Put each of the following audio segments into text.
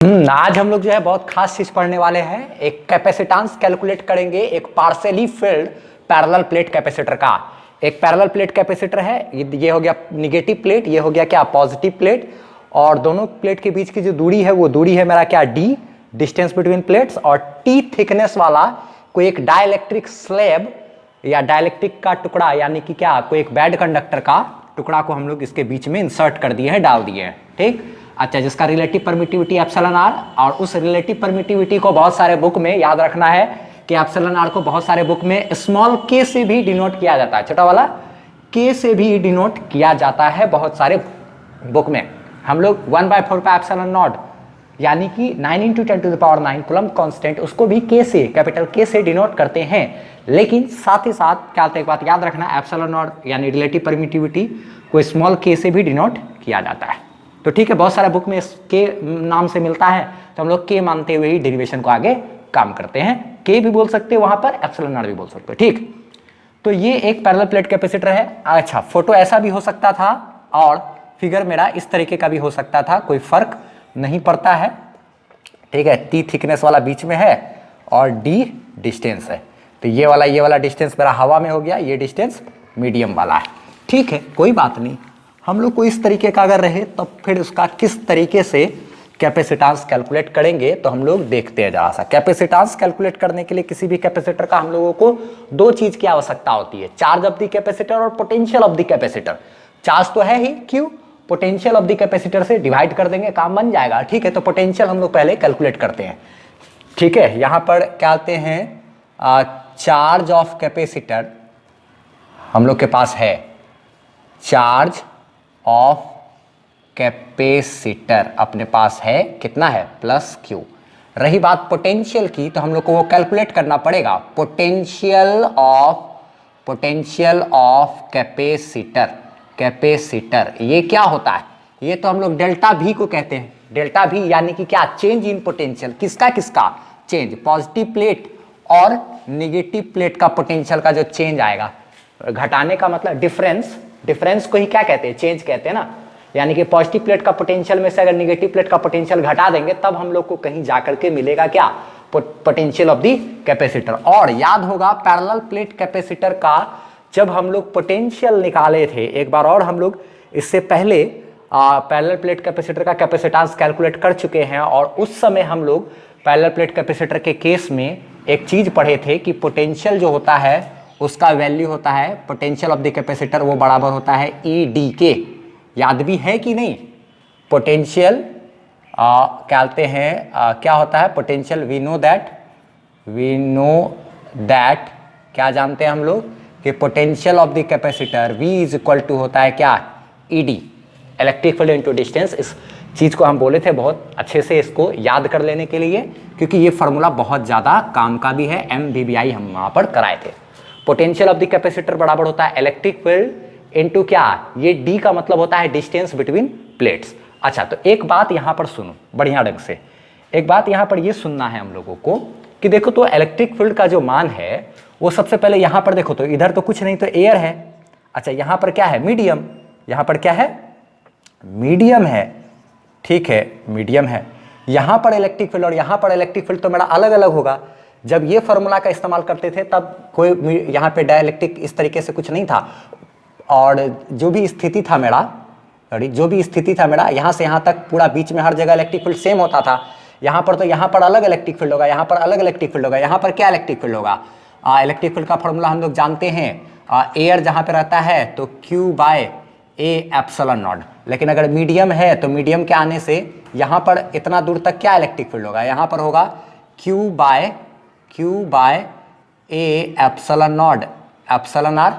आज हम लोग जो है बहुत खास चीज पढ़ने वाले हैं। एक कैपेसिटेंस कैलकुलेट करेंगे एक partially field parallel plate capacitor का। एक पैरेलल प्लेट कैपेसिटर है, ये हो गया निगेटिव प्लेट, ये हो गया क्या पॉजिटिव प्लेट, और दोनों प्लेट के बीच की जो दूरी है वो दूरी है मेरा क्या डी, डिस्टेंस बिटवीन प्लेट्स, और टी थिकनेस वाला कोई एक डाइलेक्ट्रिक स्लैब या डाइलेक्ट्रिक का टुकड़ा यानी कि क्या कोई एक बैड कंडक्टर का टुकड़ा को हम लोग इसके बीच में इंसर्ट कर दिए हैं, डाल दिए हैं। ठीक, अच्छा, जिसका रिलेटिव परमिटिविटी एप्सिलॉन आर, और उस रिलेटिव परमिटिविटी को बहुत सारे बुक में याद रखना है कि एप्सिलॉन आर को बहुत सारे बुक में स्मॉल के से भी डिनोट किया जाता है, छोटा वाला के से भी डिनोट किया जाता है बहुत सारे बुक में। हम लोग 1/4 पाई एप्सिलॉन नॉट यानी कि 9 × 10⁹ कूलम्ब कांस्टेंट उसको भी के से, कैपिटल के से डिनोट करते हैं। लेकिन साथ ही साथ क्या एक बात याद रखना, एप्सिलॉन नॉट यानी रिलेटिव परमिटिविटी को स्मॉल के से भी डिनोट किया जाता है। तो ठीक है, बहुत सारे बुक में के नाम से मिलता है, तो हम लोग के मानते हुए ही डेरिवेशन को आगे काम करते हैं। के भी बोल सकते हैं वहां पर, एप्सिलॉन नॉट भी बोल सकते हो। ठीक, तो ये एक पैरेलल प्लेट कैपेसिटर है। अच्छा, फोटो ऐसा भी हो सकता था और फिगर मेरा इस तरीके का भी हो सकता था, कोई फर्क नहीं पड़ता है। ठीक है, टी थिकनेस वाला बीच में है और डी डिस्टेंस है, तो ये वाला डिस्टेंस मेरा हवा में हो गया, ये डिस्टेंस मीडियम वाला है। ठीक है, कोई बात नहीं। हम लोग को इस तरीके का अगर रहे तो फिर उसका किस तरीके से कैपेसिटेंस कैलकुलेट करेंगे तो हम लोग देखते हैं जरा सा। कैपेसिटेंस कैलकुलेट करने के लिए किसी भी कैपेसिटर का हम लोगों को दो चीज की आवश्यकता होती है, चार्ज ऑफ द कैपेसिटर और potential of the capacitor. Charge तो है ही, क्यों, पोटेंशियल ऑफ द कैपेसिटर से डिवाइड कर देंगे, काम बन जाएगा। ठीक है, तो पोटेंशियल हम लोग पहले कैलकुलेट करते हैं। ठीक है, यहां पर क्या आते हैं, चार्ज ऑफ कैपेसिटर हम लोग के पास है, चार्ज ऑफ कैपेसिटर अपने पास है, कितना है प्लस क्यू। रही बात पोटेंशियल की, तो हम लोग को वो कैलकुलेट करना पड़ेगा, पोटेंशियल ऑफ कैपेसिटर ये क्या होता है, ये तो हम लोग डेल्टा भी को कहते हैं। डेल्टा भी यानी कि क्या, चेंज इन पोटेंशियल, किसका चेंज, पॉजिटिव प्लेट और नेगेटिव प्लेट का पोटेंशियल का जो चेंज आएगा। घटाने का मतलब डिफरेंस को ही क्या कहते हैं, चेंज कहते हैं ना। यानी कि पॉजिटिव प्लेट का पोटेंशियल में से अगर नेगेटिव प्लेट का पोटेंशियल घटा देंगे तब हम लोग को कहीं जाकर के मिलेगा क्या, पोटेंशियल ऑफ द कैपेसिटर। और याद होगा पैरेलल प्लेट कैपेसिटर का जब हम लोग पोटेंशियल निकाले थे एक बार, और हम लोग इससे पहले पैरेलल प्लेट कैपेसिटर का कैपेसिटेंस कैलकुलेट कर चुके हैं, और उस समय हम लोग पैरेलल प्लेट कैपेसिटर के केस में एक चीज पढ़े थे कि पोटेंशियल जो होता है उसका वैल्यू होता है, पोटेंशियल ऑफ द कैपेसिटर वो बराबर होता है ई डी के। याद भी है कि नहीं, पोटेंशियल कहते हैं क्या होता है पोटेंशियल, वी नो दैट क्या जानते हैं हम लोग कि potential of the capacitor V is equal to होता है क्या, E D, electric field into distance. इस चीज को हम बोले थे बहुत अच्छे से इसको याद कर लेने के लिए, क्योंकि ये फॉर्मूला बहुत ज्यादा काम का भी है, MVBI हम वहां पर कराए थे। पोटेंशियल ऑफ द कैपेसिटर बराबर होता है इलेक्ट्रिक फील्ड इनटू क्या, ये डी का मतलब होता है डिस्टेंस बिटवीन प्लेट्स। अच्छा, तो एक बात यहां पर सुनो बढ़िया ढंग से, एक बात यहां पर ये सुनना है हम लोगों को कि देखो तो इलेक्ट्रिक फील्ड का जो मान है वो सबसे पहले यहां पर देखो तो इधर तो कुछ नहीं, तो एयर है। अच्छा, यहां पर क्या है, मीडियम, यहां पर क्या है, मीडियम है। ठीक है, मीडियम है। यहां पर इलेक्ट्रिक फील्ड और यहां पर इलेक्ट्रिक फील्ड तो मेरा अलग अलग होगा। जब ये फॉर्मूला का इस्तेमाल करते थे तब कोई यहाँ पे डाइलेक्ट्रिक इस तरीके से कुछ नहीं था, और जो भी स्थिति था मेरा यहाँ से यहाँ तक पूरा बीच में हर जगह इलेक्ट्रिक फील्ड सेम होता था। यहाँ पर तो यहाँ पर अलग इलेक्ट्रिक फील्ड होगा, यहाँ पर अलग इलेक्ट्रिक फील्ड होगा, यहाँ पर क्या इलेक्ट्रिक फील्ड होगा। इलेक्ट्रिक फील्ड का फॉर्मूला हम लोग जानते हैं, एयर जहाँ पे रहता है तो Q/A एप्सिलॉन नॉट। लेकिन अगर मीडियम है तो मीडियम के आने से यहाँ पर इतना दूर तक क्या इलेक्ट्रिक फील्ड होगा, यहाँ पर होगा Q/A epsilon naught, epsilon R,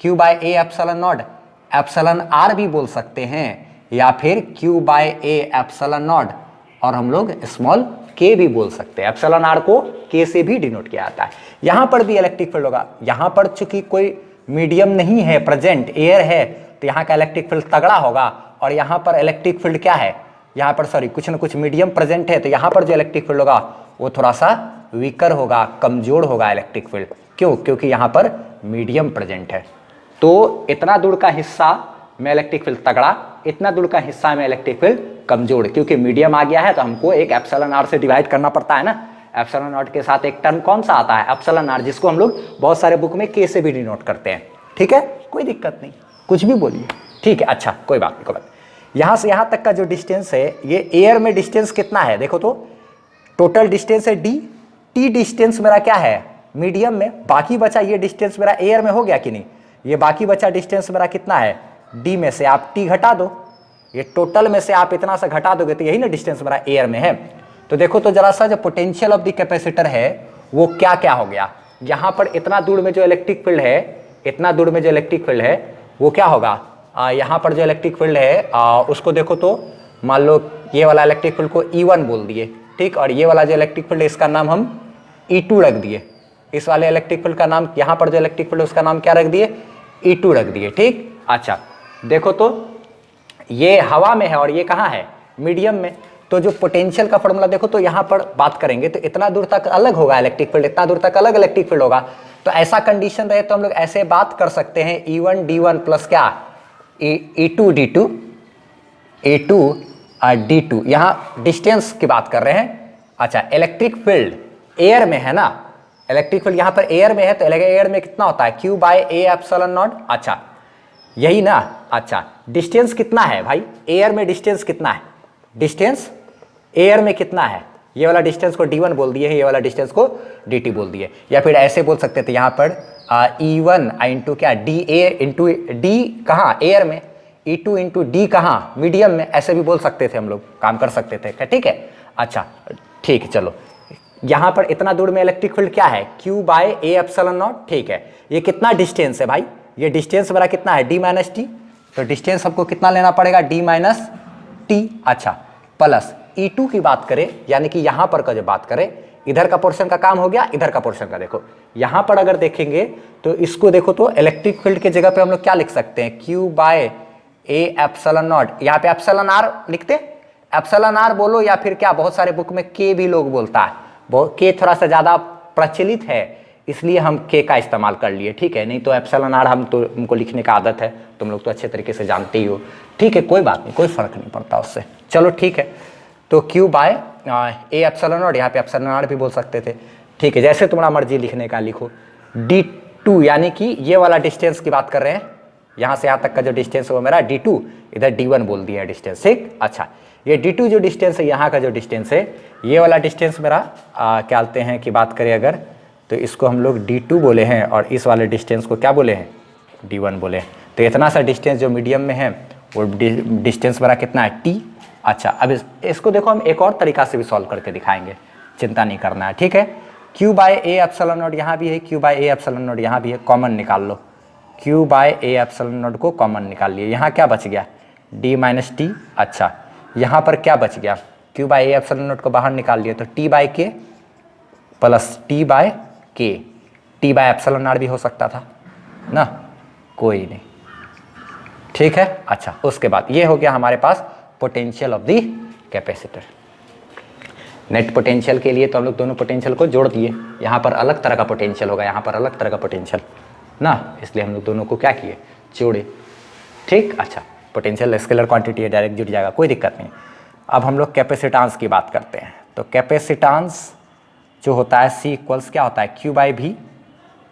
Q/A epsilon naught, epsilon R भी बोल सकते हैं, या फिर Q/A एप्सिलॉन नॉट, और हम लोग स्मॉल के भी बोल सकते हैं। एप्सिलॉन आर को के से भी डिनोट किया जाता है। यहां पर भी इलेक्ट्रिक फील्ड होगा, यहां पर चूंकि कोई मीडियम नहीं है प्रेजेंट, एयर है, तो यहाँ का इलेक्ट्रिक फील्ड तगड़ा होगा, और यहाँ पर इलेक्ट्रिक फील्ड क्या है, यहाँ पर सॉरी कुछ ना कुछ मीडियम प्रेजेंट है, तो यहाँ पर जो इलेक्ट्रिक फील्ड होगा वो थोड़ा सा वीकर होगा, कमजोर होगा इलेक्ट्रिक फील्ड। क्यों, क्योंकि यहाँ पर मीडियम प्रेजेंट है। तो इतना दूर का हिस्सा में इलेक्ट्रिक फील्ड तगड़ा, इतना दूर का हिस्सा में इलेक्ट्रिक फील्ड कमजोर, क्योंकि मीडियम आ गया है तो हमको एक एप्सिलॉन आर से डिवाइड करना पड़ता है ना। एप्सिलॉन नॉट के साथ एक टर्म कौन सा आता है, एप्सिलॉन आर, जिसको हम लोग बहुत सारे बुक में के से भी डिनोट करते हैं। ठीक है, कोई दिक्कत नहीं, कुछ भी बोलिए। ठीक है, अच्छा कोई बात नहीं, कोई बात। यहाँ से यहाँ तक का जो डिस्टेंस है, ये एयर में डिस्टेंस कितना है देखो तो, टोटल डिस्टेंस है डी, टी डिस्टेंस मेरा क्या है मीडियम में, बाकी बचा ये डिस्टेंस मेरा एयर में हो गया कि नहीं, ये बाकी बचा डिस्टेंस मेरा कितना है डी में से आप टी घटा दो, ये टोटल में से आप इतना सा घटा दोगे तो यही ना डिस्टेंस मेरा एयर में है। तो देखो तो जरा सा जो पोटेंशियल ऑफ द कैपेसिटर है वो क्या क्या हो गया, यहाँ पर इतना दूर में जो इलेक्ट्रिक फील्ड है, इतना दूर में जो इलेक्ट्रिक फील्ड है वो क्या होगा, यहाँ पर जो इलेक्ट्रिक फील्ड है उसको देखो तो मान लो ये वाला इलेक्ट्रिक फील्ड को E1 बोल दिए, ठीक, और ये वाला जो इलेक्ट्रिक फील्ड है इसका नाम हम E2 रख दिए, इस वाले इलेक्ट्रिक फील्ड का नाम, यहाँ पर जो इलेक्ट्रिक फील्ड है उसका नाम क्या रख दिए, E2 रख दिए। ठीक, अच्छा देखो तो ये हवा में है और ये कहाँ है मीडियम में, तो जो पोटेंशियल का फॉर्मूला देखो तो यहाँ पर बात करेंगे तो इतना दूर तक अलग होगा इलेक्ट्रिक फील्ड, इतना दूर तक अलग इलेक्ट्रिक फील्ड होगा। तो ऐसा कंडीशन रहे तो हम लोग ऐसे बात कर सकते हैं E1 D1 प्लस क्या E2 D2, E2 D2, यहाँ डिस्टेंस की बात कर रहे हैं। अच्छा, इलेक्ट्रिक फील्ड एयर में है ना, इलेक्ट्रिक फील्ड यहाँ पर एयर में है तो एयर में कितना होता है Q by A epsilon naught, अच्छा यही ना। अच्छा, डिस्टेंस कितना है भाई एयर में, डिस्टेंस कितना है, डिस्टेंस एयर में कितना है, ये वाला डिस्टेंस को D1 बोल दिए, ये वाला डिस्टेंस को DT बोल दिए, या फिर ऐसे बोल सकते थे यहाँ पर E1 इंटू क्या डी ए इंटू डी कहाँ एयर में, E2 इंटू डी कहाँ मीडियम में, ऐसे भी बोल सकते थे हम लोग, काम कर सकते थे। ठीक है, अच्छा ठीक है, चलो यहाँ पर इतना दूर में इलेक्ट्रिक फील्ड क्या है Q by A epsilon naught. ठीक है, ये कितना डिस्टेंस है भाई, ये डिस्टेंस मेरा कितना है D माइनस टी, तो डिस्टेंस हमको कितना लेना पड़ेगा D माइनस टी, अच्छा प्लस E2 की बात करें, यानी कि यहाँ पर का जो बात करें, इधर का पोर्शन का काम हो गया, इधर का पोर्शन का देखो, यहाँ पर अगर देखेंगे तो इसको देखो तो इलेक्ट्रिक फील्ड के जगह पे हम लोग क्या लिख सकते हैं Q by A epsilon naught, यहाँ पे एप्सिलॉन आर लिखते, एप्सिलॉन आर बोलो या फिर क्या, बहुत सारे बुक में K भी लोग बोलता है, बहुत K थोड़ा सा ज़्यादा प्रचलित है इसलिए हम K का इस्तेमाल कर लिए। ठीक है, नहीं तो एप्सिलॉन आर हम तो हमको लिखने का आदत है, तुम लोग तो अच्छे तरीके से जानते ही हो। ठीक है, कोई बात नहीं, कोई फर्क नहीं पड़ता उससे, चलो ठीक है। तो Q by A epsilon naught, यहाँ पे एप्सिलॉन आर भी बोल सकते थे। ठीक है, जैसे तुम्हारा मर्जी लिखने का लिखो। D2 यानी कि ये वाला डिस्टेंस की बात कर रहे हैं, यहाँ से यहाँ तक का जो डिस्टेंस है वो मेरा D2, इधर D1 बोल दिया है डिस्टेंस। ठीक, अच्छा ये D2 जो डिस्टेंस है, यहाँ का जो डिस्टेंस है, ये वाला डिस्टेंस मेरा क्या बोलते हैं कि बात करें अगर, तो इसको हम लोग D2 बोले हैं और इस वाले डिस्टेंस को क्या बोले हैं D1 बोले हैं। तो इतना सा डिस्टेंस जो मीडियम में है वो डिस्टेंस मेरा कितना है T। अच्छा, अब इसको देखो हम एक और तरीका से भी सॉल्व करके दिखाएंगे, चिंता नहीं करना है। ठीक है, Q by A epsilon naught यहाँ भी है, Q by A epsilon naught यहाँ भी है, कॉमन निकाल लो, Q by A epsilon naught को कॉमन निकाल लिए, यहाँ क्या बच गया D माइनस टी। अच्छा, यहाँ पर क्या बच गया, Q by A epsilon naught को बाहर निकाल लिए तो T by K plus T by K, T by epsilon R भी हो सकता था ना, कोई नहीं। ठीक है, अच्छा उसके बाद ये हो गया हमारे पास potential of the capacitor. Net potential के लिए तो हम लोग दोनों पोटेंशियल को जोड़ दिए, यहाँ पर अलग तरह का पोटेंशियल होगा, यहाँ पर अलग तरह का पोटेंशियल ना, इसलिए हम लोग दोनों को क्या किए, जोड़े। ठीक, अच्छा पोटेंशियल स्केलर क्वांटिटी है, डायरेक्ट जुड़ जाएगा, कोई दिक्कत नहीं। अब हम लोग कैपेसिटांस की बात करते हैं, तो कैपेसिटांस जो होता है C इक्वल्स क्या होता है Q बाई V,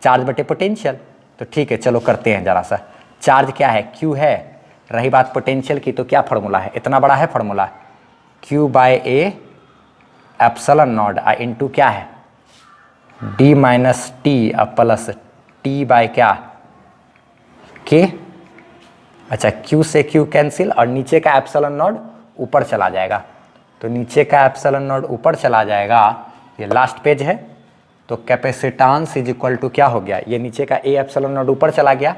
चार्ज बटे पोटेंशियल। तो ठीक है, चलो करते हैं जरा सा। चार्ज क्या है Q है, रही बात पोटेंशियल की तो क्या फार्मूला है, इतना बड़ा है formula, Q by A epsilon naught into क्या है D minus T plus T by क्या K। अच्छा, Q से Q कैंसिल और नीचे का एप्सिलॉन नॉट ऊपर चला जाएगा, तो नीचे का एप्सिलॉन नॉट ऊपर चला जाएगा, ये लास्ट पेज है। तो कैपेसिटेंस इज इक्वल टू क्या हो गया, ये नीचे का A एप्सिलॉन नॉट ऊपर चला गया,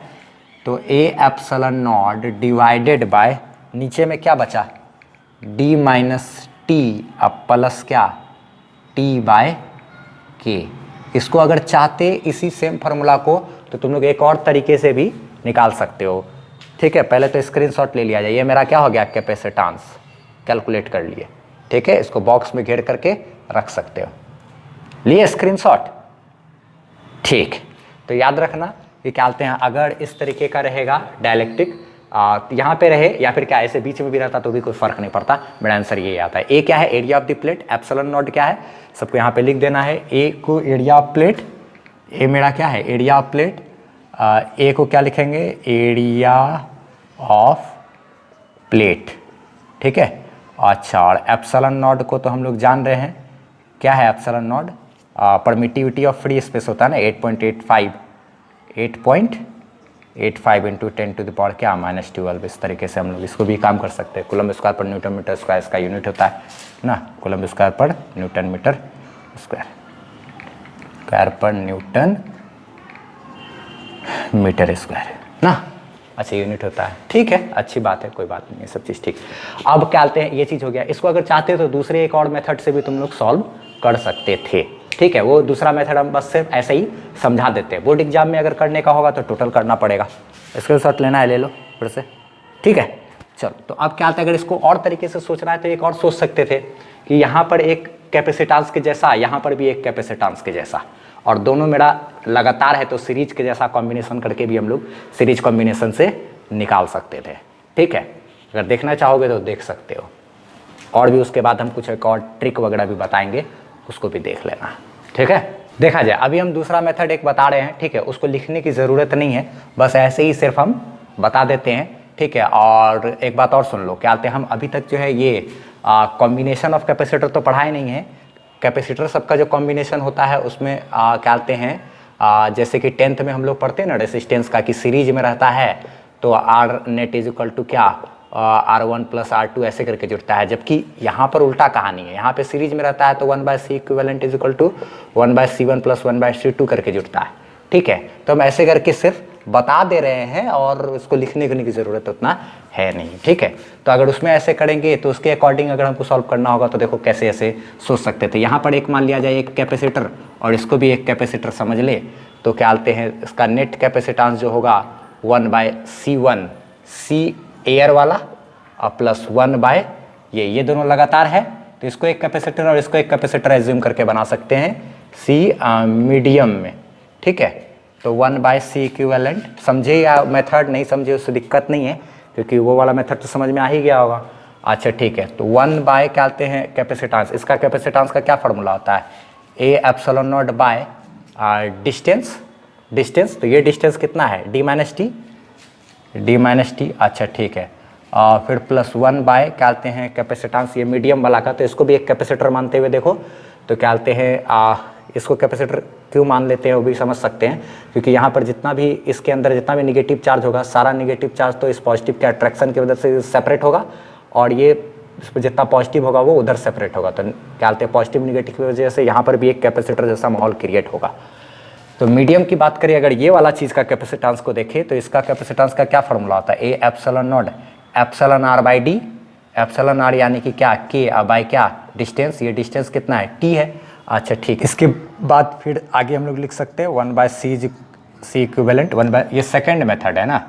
तो A epsilon not divided by नीचे में क्या बचा D माइनस टी प्लस क्या T बाय K। इसको अगर चाहते इसी सेम फार्मूला को तो तुम लोग एक और तरीके से भी निकाल सकते हो। ठीक है, पहले तो स्क्रीनशॉट ले लिया जाए, ये मेरा क्या हो गया कैपेसिटेंस, कैलकुलेट कर लिए। ठीक है, इसको बॉक्स में घेर करके रख सकते हो, लिए स्क्रीनशॉट। ठीक, तो याद रखना ये क्या बोलते हैं, अगर इस तरीके का रहेगा डायलेक्ट्रिक यहाँ पे रहे या फिर क्या ऐसे बीच में भी रहता तो भी कोई फर्क नहीं पड़ता। मेरा आंसर ये आता है। ए क्या है? Area of the plate. Epsilon not क्या है? सबको यहाँ पे लिख देना है। ए को एरिया ऑफ प्लेट, ए मेरा क्या है? Area of plate. ए को क्या लिखेंगे? एरिया ऑफ प्लेट, ठीक है। अच्छा, और एप्सिलॉन नॉट को तो हम लोग जान रहे हैं, क्या है epsilon not? Permittivity of free space होता है ना, 8.85 इंटू 10 टू द पावर क्या? -12। इस तरीके से हम लोग इसको भी काम कर सकते हैं। कूलम स्क्वायर पर न्यूटन मीटर स्क्वायर इसका यूनिट होता है ना, कूलम स्क्वायर पर न्यूटन मीटर स्क्वायर पर न्यूटन मीटर स्क्वायर ना, अच्छा यूनिट होता है। ठीक है, अच्छी बात है, कोई बात नहीं है, सब चीज़ ठीक। अब क्या कहते हैं, ये चीज़ हो गया। इसको अगर चाहते तो दूसरे एक और मेथड से भी तुम लोग सॉल्व कर सकते थे, ठीक है। वो दूसरा मेथड हम बस सिर्फ ऐसे ही समझा देते हैं। बोर्ड एग्जाम में अगर करने का होगा तो टोटल करना पड़ेगा। इसके साथ लेना है, ले लो फिर से, ठीक है। चलो, तो अब क्या आता है, अगर इसको और तरीके से सोचना है तो एक और सोच सकते थे कि यहाँ पर एक कैपेसिटेंस के जैसा, यहाँ पर भी एक कैपेसिटेंस के जैसा, और दोनों मेरा लगातार है तो सीरीज के जैसा कॉम्बिनेशन करके भी हम लोग सीरीज कॉम्बिनेशन से निकाल सकते थे, ठीक है। अगर देखना चाहोगे तो देख सकते हो, और भी उसके बाद हम कुछ एक और ट्रिक वगैरह भी बताएंगे, उसको भी देख लेना, ठीक है। देखा जाए, अभी हम दूसरा मेथड एक बता रहे हैं, ठीक है। उसको लिखने की ज़रूरत नहीं है, बस ऐसे ही सिर्फ हम बता देते हैं, ठीक है। और एक बात और सुन लो, क्या कहते हैं, हम अभी तक जो है ये कॉम्बिनेशन ऑफ कैपेसिटर तो पढ़ाए नहीं है। कैपेसिटर सबका जो कॉम्बिनेशन होता है उसमें क्या कहते हैं, जैसे कि 10th में हम लोग पढ़ते हैं ना रेसिस्टेंस का, कि सीरीज में रहता है तो R net is equal to क्या, R1 + R2 ऐसे करके जुड़ता है। जबकि यहाँ पर उल्टा कहानी है, यहाँ पे सीरीज में रहता है तो 1/C equivalent is equal to 1/C1 + 1/C2 करके जुड़ता है, ठीक है। तो हम ऐसे करके सिर्फ बता दे रहे हैं और उसको लिखने की ज़रूरत उतना है नहीं, ठीक है। तो अगर उसमें ऐसे करेंगे तो उसके अकॉर्डिंग अगर हमको सॉल्व करना होगा तो देखो कैसे ऐसे सोच सकते थे। यहाँ पर एक मान लिया जाए एक कैपेसिटर, और इसको भी एक कैपेसिटर समझ ले, तो क्या बोलते हैं, इसका नेट कैपेसिटेंस जो होगा 1/C1, C एयर वाला, और प्लस 1/ ये दोनों लगातार है तो इसको एक कैपेसिटर और इसको एक कैपेसिटर एज्यूम करके बना सकते हैं C मीडियम में, ठीक है। तो 1/C इक्विवेलेंट, समझे या मेथड नहीं समझे उससे दिक्कत नहीं है, क्योंकि वो वाला मेथड तो समझ में आ ही गया होगा। अच्छा ठीक है, तो 1/ क्या कहते हैं कैपेसिटेंस, इसका कैपेसिटेंस का क्या फार्मूला होता है, A epsilon naught by distance, तो ये डिस्टेंस कितना है, D-T, अच्छा ठीक है। फिर प्लस 1/ क्या कहते हैं कैपेसिटेंस, ये मीडियम वाला का, तो इसको भी एक कैपेसिटर मानते हुए देखो, तो क्या कहते हैं इसको कैपेसिटर क्यों मान लेते हैं वो भी समझ सकते हैं, क्योंकि यहाँ पर जितना भी इसके अंदर जितना भी निगेटिव चार्ज होगा, सारा निगेटिव चार्ज तो इस पॉजिटिव के अट्रैक्शन की वजह से सेपरेट होगा, और ये इस पर जितना पॉजिटिव होगा वो उधर सेपरेट होगा। तो क्या कहते हैं पॉजिटिव निगेटिव की वजह से यहाँ पर भी एक कैपेसिटर जैसा माहौल क्रिएट होगा। तो मीडियम की बात करें, अगर ये वाला चीज़ का कैपेसिटेंस को देखें तो इसका कैपेसिटेंस का क्या फार्मूला होता है, A epsilon naught epsilon R/D, epsilon R यानी कि क्या, K बाय क्या डिस्टेंस, ये डिस्टेंस कितना है, T है। अच्छा ठीक, इसके बाद फिर आगे हम लोग लिख सकते हैं 1/C इक्विवेलेंट 1/, ये सेकंड मेथड है ना,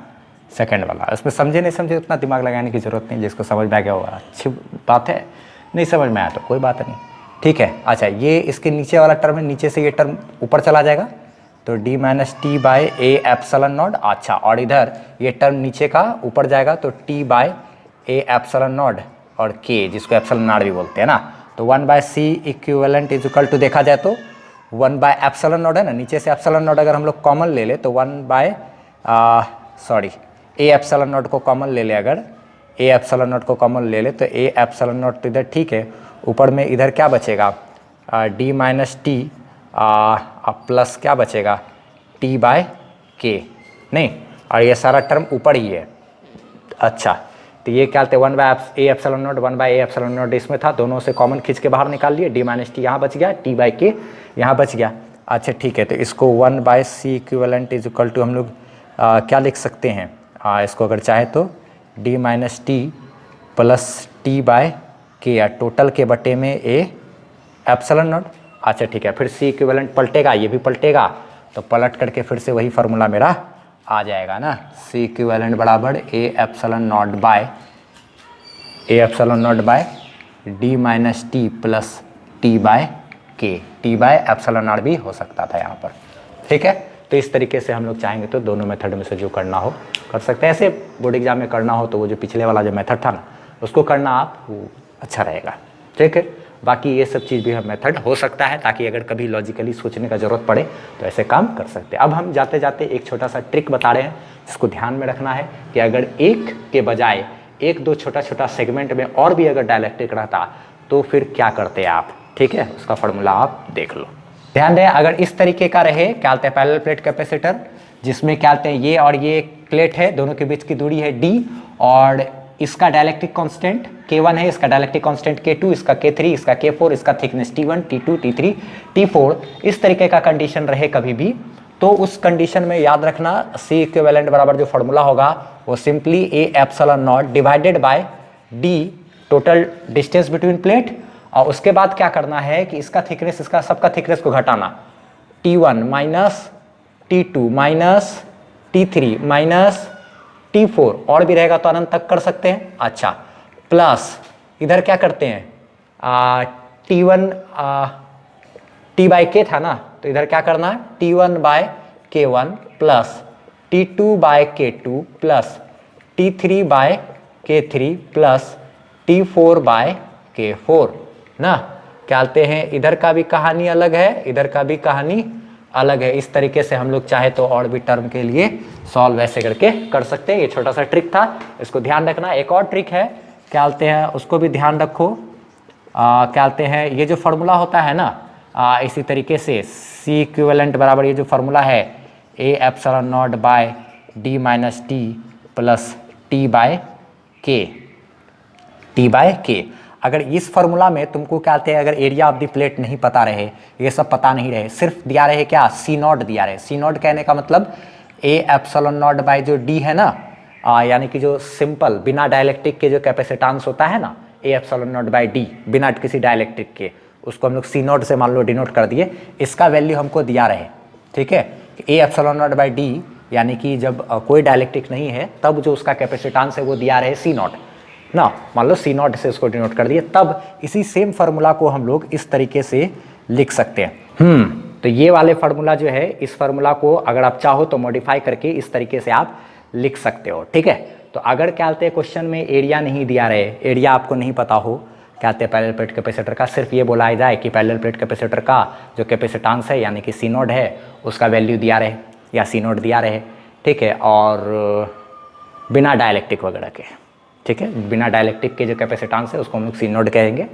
सेकंड वाला। इसमें समझे नहीं समझे उतना दिमाग लगाने की जरूरत नहीं, जिसको समझ में आ गया होगा अच्छी बात है, नहीं समझ में आया तो कोई बात नहीं, ठीक है। अच्छा, ये इसके नीचे वाला टर्म है, नीचे से ये टर्म ऊपर चला जाएगा तो D-T/A एप्सिलॉन नॉट। अच्छा, और इधर ये टर्म नीचे का ऊपर जाएगा तो T/A एप्सिलॉन नॉट और K, जिसको एप्सिलॉन नॉट भी बोलते हैं ना। तो 1/C equivalent is equal to, देखा जाए तो 1/ एप्सिलॉन नॉट है ना, नीचे से एप्सिलॉन नॉट अगर हम लोग कॉमन ले ले तो A एप्सिलॉन नॉट को कॉमन ले ले, अगर A एप्सिलॉन नॉट को कॉमन ले ले तो A एप्सिलॉन नॉट तो इधर ठीक है, ऊपर में इधर क्या बचेगा, D-T प्लस क्या बचेगा, T/K, नहीं, और ये सारा टर्म ऊपर ही है। अच्छा, तो ये क्या कहते हैं 1/A epsilon not 1/A epsilon not इसमें था, दोनों से कॉमन खींच के बाहर निकाल लिए, D-T यहाँ बच गया, T/K यहाँ बच गया। अच्छा ठीक है, तो इसको 1/C equivalent is equal to हम लोग क्या लिख सकते हैं, इसको अगर चाहे तो D-T प्लस T/K या टोटल के बटे में A एप्सिलॉन नॉट। अच्छा ठीक है, फिर C इक्विवेलेंट पलटेगा, ये भी पलटेगा, तो पलट करके फिर से वही फार्मूला मेरा आ जाएगा ना, C इक्विवेलेंट बराबर A epsilon naught by D-T plus T/K, T/एप्सिलॉन नॉट भी हो सकता था यहाँ पर, ठीक है। तो तो इस तरीके से हम लोग चाहेंगे तो दोनों मेथड में से जो करना हो कर सकते हैं। ऐसे बोर्ड एग्जाम में करना हो तो वो जो पिछले वाला जो मेथड था ना उसको करना आप, वो अच्छा रहेगा, ठीक है। बाकी ये सब चीज़ भी हम मेथड हो सकता है, ताकि अगर कभी लॉजिकली सोचने का ज़रूरत पड़े तो ऐसे काम कर सकते हैं। अब हम जाते जाते एक छोटा सा ट्रिक बता रहे हैं जिसको ध्यान में रखना है कि अगर एक के बजाय एक दो छोटा छोटा सेगमेंट में और भी अगर डायलेक्ट्रिक रहता तो फिर क्या करते आप, ठीक है। उसका फॉर्मूला आप देख लो। ध्यान दें, अगर इस तरीके का रहे, क्या कहते हैं, पैरेलल प्लेट कैपेसिटर, जिसमें क्या कहते हैं ये और ये प्लेट है, दोनों के बीच की दूरी है d, और इसका डायलेक्ट्रिक कांस्टेंट K1 है, इसका डायलेक्ट्रिक कांस्टेंट K2, इसका K3, इसका K4, इसका thickness T1, T2, T3, T4, इस तरीके का कंडीशन रहे कभी भी, तो उस कंडीशन में याद रखना C इक्विवेलेंट बराबर जो फॉर्मूला होगा वो simply A epsilon not divided by D total distance between plate, और उसके बाद क्या करना है कि इसका थिकनेस, इसका सबका थिकनेस को घटाना, T1 minus T2 minus T3 minus T4, और भी रहेगा तो अनंत तक कर सकते हैं। अच्छा, प्लस इधर क्या करते हैं, T1 T बाई K था ना, तो इधर क्या करना है T1 by K1 plus T2 by K2 plus T3 by K3 plus T4 by K4 ना। क्या कहते हैं, इधर का भी कहानी अलग है, इधर का भी कहानी अलग है। इस तरीके से हम लोग चाहे तो और भी टर्म के लिए सॉल्व ऐसे करके कर सकते हैं। ये छोटा सा ट्रिक था, इसको ध्यान रखना। एक और ट्रिक है, क्या बोलते हैं, उसको भी ध्यान रखो। क्या बोलते हैं, ये जो फार्मूला होता है ना, इसी तरीके से C इक्विवेलेंट बराबर ये जो फार्मूला है A epsilon naught by D minus T plus T by K। अगर इस फार्मूला में तुमको क्या कहते हैं, अगर एरिया ऑफ द प्लेट नहीं पता रहे, ये सब पता नहीं रहे, सिर्फ दिया रहे क्या, C नॉट दिया रहे। C नॉट कहने का मतलब A एप्सिलॉन नॉट बाय जो D है ना, यानी कि जो सिंपल बिना डायलेक्ट्रिक के जो कैपेसिटेंस होता है ना, A epsilon naught by D बिना किसी डायलेक्ट्रिक के, उसको हम लोग C नॉट से मान लो डिनोट कर दिए। इसका वैल्यू हमको दिया रहे, ठीक है। A epsilon naught by D यानी कि जब कोई डायलेक्ट्रिक नहीं है तब जो उसका कैपेसिटेंस है वो दिया रहे C नॉट ना, मान लो C नॉट से उसको डिनोट कर दिए। तब इसी सेम फार्मूला को हम लोग इस तरीके से लिख सकते हैं। तो ये वाले फार्मूला जो है, इस फार्मूला को अगर आप चाहो तो मॉडिफाई करके इस तरीके से आप लिख सकते हो, ठीक है। तो अगर क्या कहते हैं क्वेश्चन में एरिया नहीं दिया रहे, एरिया आपको नहीं पता हो, क्या कहते हैं पैरेलल प्लेट कैपेसिटर का, सिर्फ ये बोला जाए कि पैरेलल प्लेट कैपेसिटर का जो कैपेसिटेंस है यानी कि C नॉट है उसका वैल्यू दिया रहे या C नॉट दिया रहे, ठीक है, और बिना डायलेक्ट्रिक वगैरह के, ठीक है, बिना डायलेक्ट्रिक के जो कैपेसिटेंस है उसको हम लोग C नॉट कहेंगे,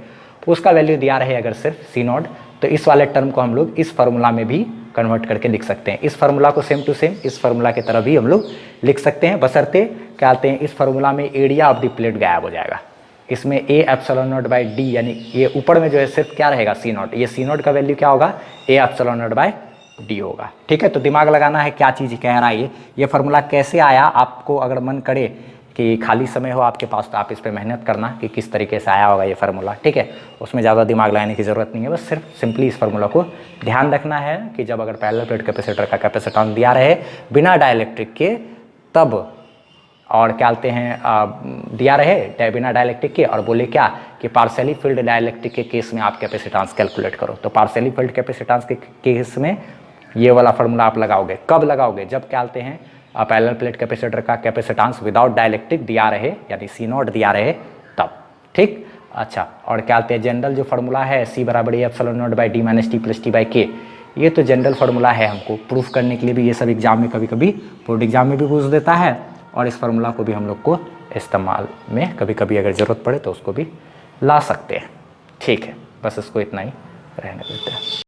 उसका वैल्यू दिया रहे अगर सिर्फ C नॉट, तो इस वाले टर्म को हम लोग इस फार्मूला में भी कन्वर्ट करके लिख सकते हैं। इस फार्मूला को सेम टू सेम इस फार्मूला की तरह भी हम लोग लिख सकते हैं, बशर्ते क्या कहते हैं इस फार्मूला में एरिया ऑफ द प्लेट गायब हो जाएगा। इसमें A epsilon naught by D यानी ये ऊपर में जो है सिर्फ क्या रहेगा C नॉट, ये C नॉट का वैल्यू क्या होगा A epsilon naught by D होगा, ठीक है। तो दिमाग लगाना है क्या चीज़ कह रहा है ये फार्मूला कैसे आया। आपको अगर मन करे कि खाली समय हो आपके पास तो आप इस पर मेहनत करना कि किस तरीके से आया होगा ये फार्मूला, ठीक है। उसमें ज़्यादा दिमाग लगाने की ज़रूरत नहीं है, बस सिर्फ सिंपली इस फार्मूला को ध्यान रखना है कि जब अगर पैरेलल प्लेट कैपेसिटर का कैपेसिटेंस दिया रहे बिना डायलेक्ट्रिक के तब, और क्या कहते हैं दिया रहे बिना डायलेक्ट्रिक के, और बोले क्या कि पार्शियली फील्ड डायलेक्ट्रिक के केस में आप कैपेसिटेंस कैलकुलेट करो। तो पार्शियली फील्ड कैपेसिटेंस के केस में ये वाला फार्मूला आप लगाओगे। कब लगाओगे, जब क्या कहते हैं पैरेलल प्लेट कैपेसिटर का कैपेसिटेंस विदाउट डायलेक्ट्रिक दिया रहे यानी C नॉट दिया रहे तब, ठीक। अच्छा, और क्या कहते हैं जनरल जो फार्मूला है C बराबर A epsilon naught by D minus T plus T by K, ये तो जनरल फार्मूला है, हमको प्रूफ करने के लिए भी ये सब एग्जाम में कभी कभी बोर्ड एग्जाम में भी पूछ देता है, और इस फार्मूला को भी हम लोग को इस्तेमाल में कभी कभी अगर ज़रूरत पड़े तो उसको भी ला सकते हैं, ठीक है। बस इसको इतना ही रहने देते हैं।